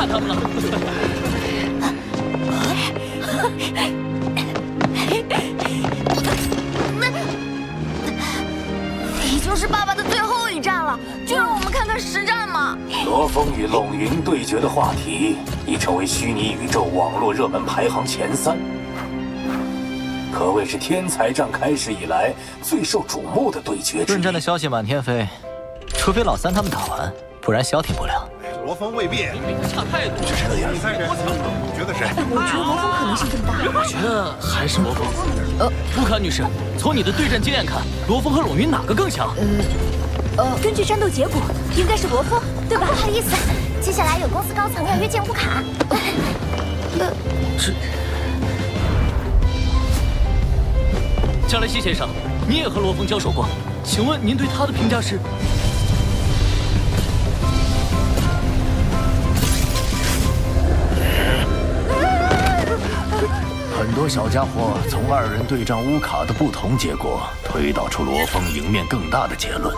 他们了。已经是爸爸的最后一战了，就让我们看看实战嘛。罗峰与陇云对决的话题已成为虚拟宇宙网络热门排行前3，可谓是天才战开始以来最受瞩目的对决之一。论战的消息满天飞，除非老三他们打完，不然消停不了。罗峰未必比他差太多。是谁呀？你猜谁？你觉得谁？我觉得罗峰可能性更大。我觉得还是罗峰。布卡女士，从你的对战经验看，罗峰和陇云哪个更强？根据战斗结果，应该是罗峰，对吧？不好意思，接下来有公司高层要约见乌卡。是。加莱西先生，你也和罗峰交手过，请问您对他的评价是？很多小家伙从2人对战乌卡的不同结果，推导出罗峰赢面更大的结论。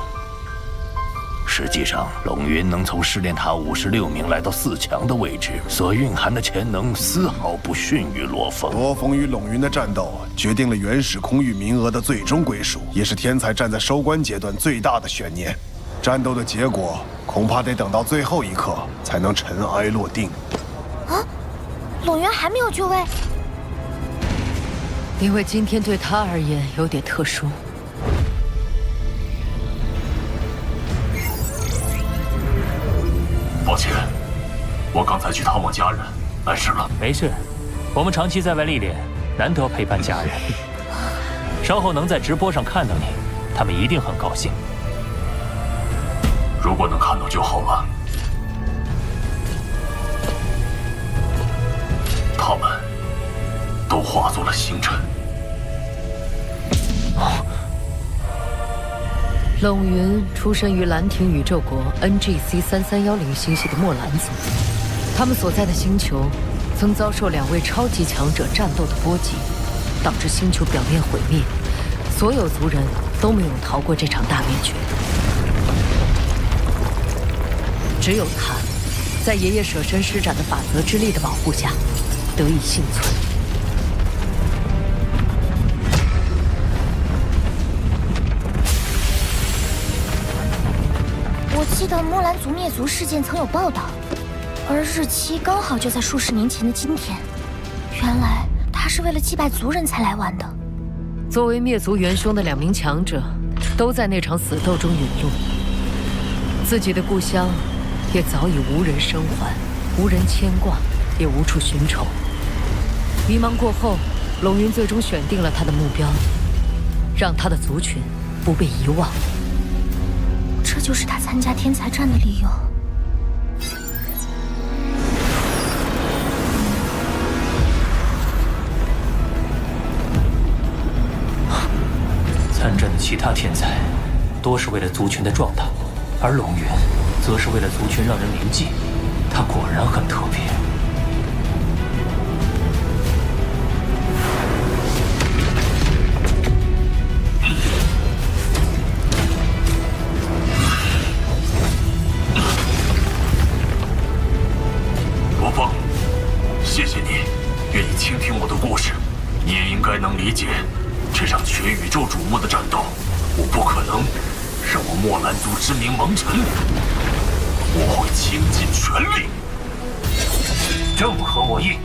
实际上，陇云能从试炼塔56名来到4强的位置，所蕴含的潜能丝毫不逊于罗峰。罗峰与陇云的战斗决定了原始空域名额的最终归属，也是天才战在收官阶段最大的悬念。战斗的结果恐怕得等到最后一刻才能尘埃落定。啊，陇云还没有就位。因为今天对他而言有点特殊。抱歉，我刚才去探望家人，来迟了。没事，我们长期在外历练，难得陪伴家人。稍后能在直播上看到你，他们一定很高兴。如果能看到就好了。他们都化作了星辰。陇云出生于兰亭宇宙国 NGC3310星系的墨兰族，他们所在的星球曾遭受2位超级强者战斗的波及，导致星球表面毁灭，所有族人都没有逃过这场大灭绝。只有他，在爷爷舍身施展的法则之力的保护下，得以幸存。我记得墨兰族灭族事件曾有报道，而日期刚好就在数十年前的今天。原来他是为了祭拜族人才来玩的。作为灭族元凶的2名强者，都在那场死斗中陨落，自己的故乡也早已无人生还，无人牵挂，也无处寻仇。迷茫过后，陇云最终选定了他的目标，让他的族群不被遗忘。这就是他参加天才战的理由。参战的其他天才，多是为了族群的壮大，而陇云，则是为了族群让人铭记。他果然很特别。谢谢你，愿意倾听我的故事。你也应该能理解，这场全宇宙瞩目的战斗，我不可能让我墨兰族之名蒙尘。我会倾尽全力。正合我意。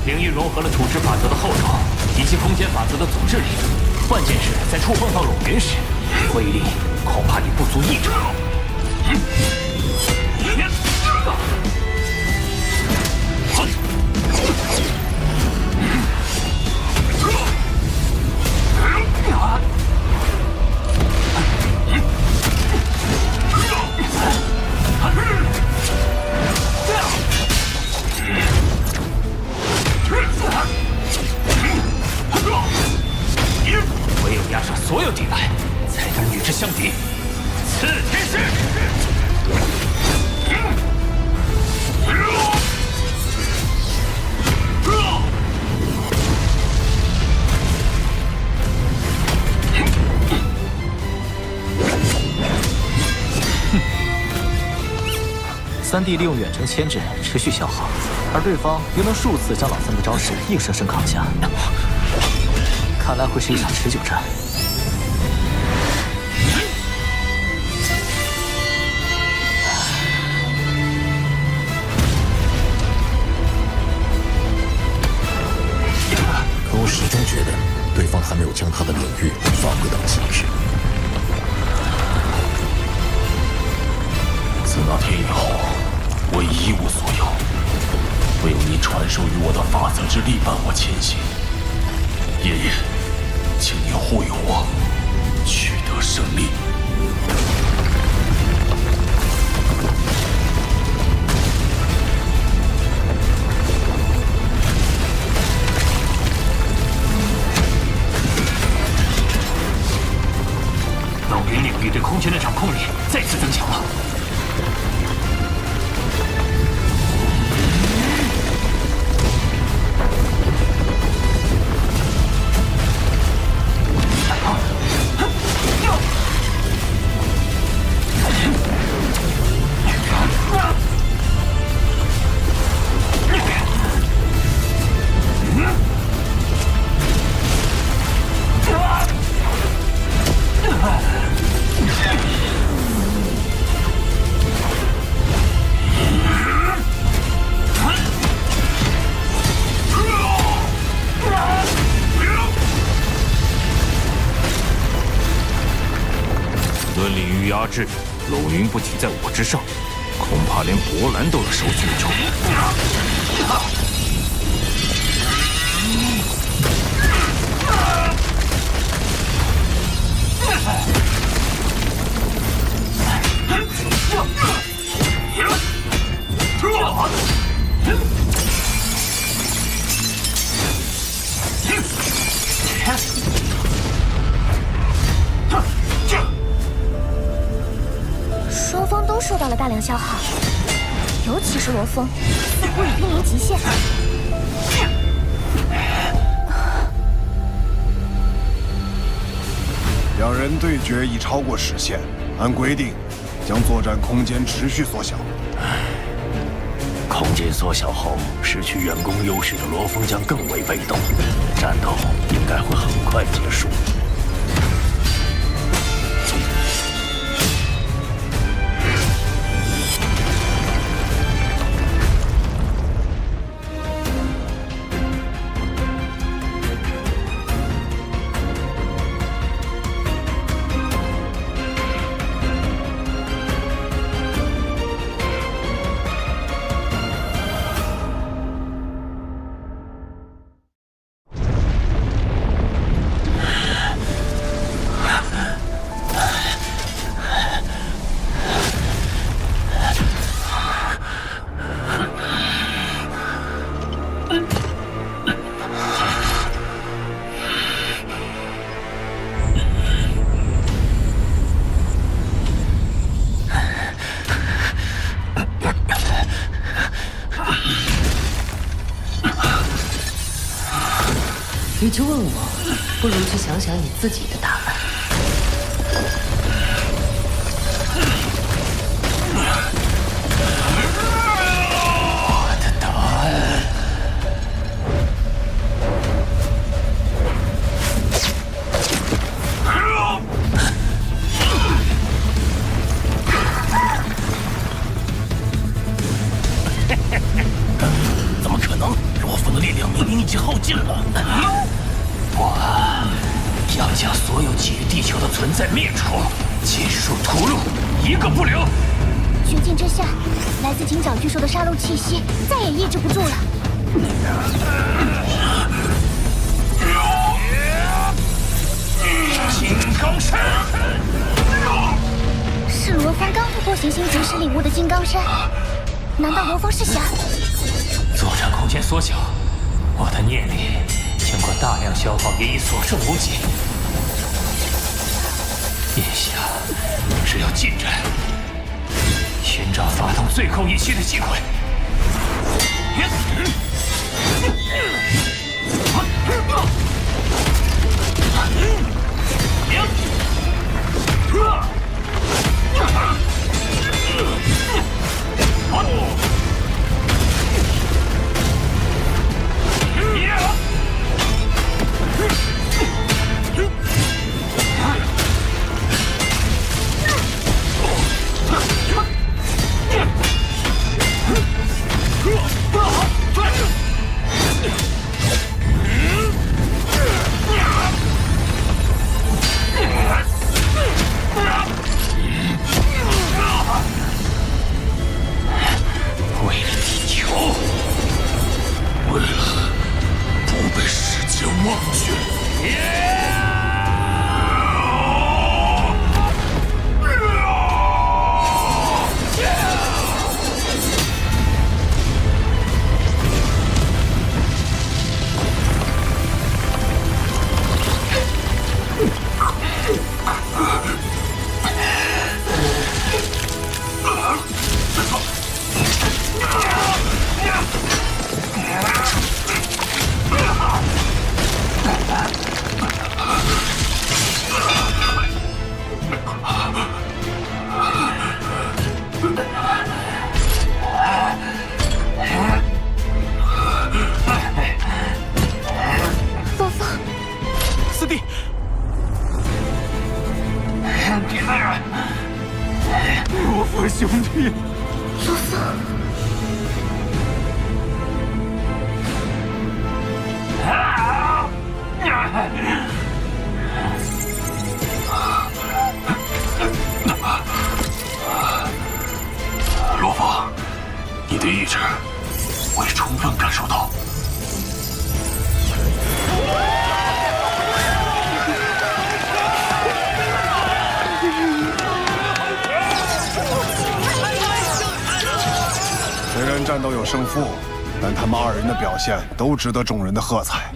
灵域融合了土质法则的后手，以及空间法则的组织力。关键是在触碰到陇云时，威力恐怕已不足一成。唯有压上所有地带，才能与之相比。弟利用远程牵制持续消耗，而对方又能数次将老三的招式硬生生扛下，看来会是一场持久战。可我始终觉得对方还没有将他的领域发挥到极致。自那天以后，我已一无所有，唯有你传授于我的法则之力伴我前行。爷爷，请您护佑我，取得胜利。冷云领域对空间的掌控力再次增强了。论领域压制，龙云不仅在我之上，恐怕连博兰都要受罪中。双方都受到了大量消耗，尤其是罗峰，似乎已濒临极限。两人对决已超过时限，按规定，将作战空间持续缩小。空间缩小后，失去远攻优势的罗峰将更为被动，战斗应该会很快结束。与其问我，不如去想想你自己的答案。我的答案。怎么可能？罗峰的力量明明已经耗尽了。我要将所有基于地球的存在灭除，尽数屠戮，一个不留。绝境之下，来自金角巨兽的杀戮气息再也抑制不住了。金刚山，是罗峰刚突破行星结识礼物的金刚山，难道罗峰是想？作战空间缩小，我的念力经过大量消耗也已所剩无几。眼下只有近战，寻找发动最后一击的机会。罗峰，罗峰，你的意志我已充分感受到。虽然战斗有胜负，但他们二人的表现都值得众人的喝彩。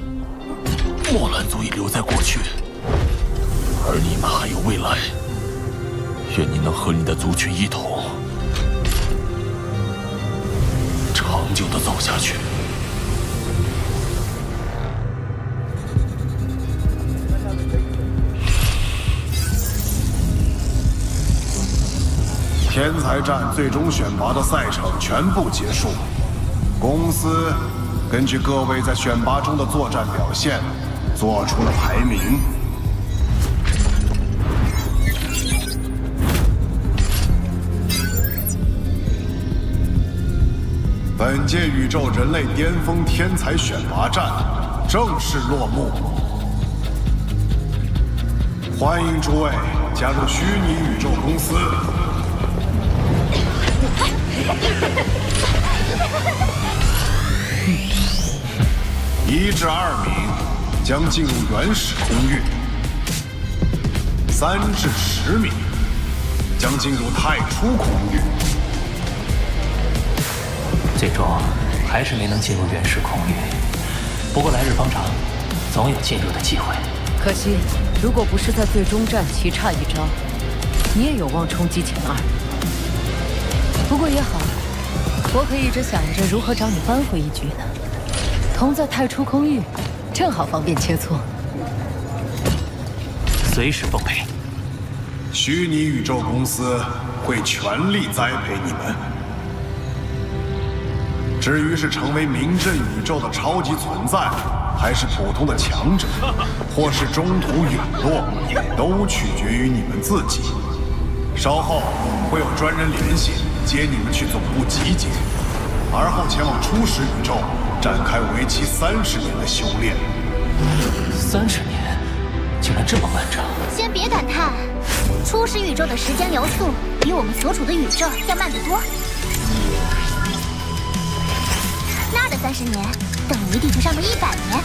墨兰族已留在过去，而你们还有未来。愿你能和你的族群一同，长久地走下去。天才战最终选拔的赛程全部结束，公司根据各位在选拔中的作战表现，做出了排名。本届宇宙人类巅峰天才选拔战正式落幕，欢迎诸位加入虚拟宇宙公司。1至2名将进入原始空域，3至10名将进入太初空域。最终还是没能进入原始空域，不过来日方长，总有进入的机会。可惜，如果不是在最终战棋差一招，你也有望冲击前2。不过也好，我可一直想着如何找你扳回一局呢。同在太初空域，正好方便切磋。随时奉陪。虚拟宇宙公司会全力栽培你们。至于是成为名震宇宙的超级存在，还是普通的强者，或是中途陨落，都取决于你们自己。稍后会有专人联系接你们去总部集结，而后前往初始宇宙展开为期30年的修炼。30年，竟然这么漫长！先别感叹，初始宇宙的时间流速比我们所处的宇宙要慢得多。那儿的30年，等于地球上的100年。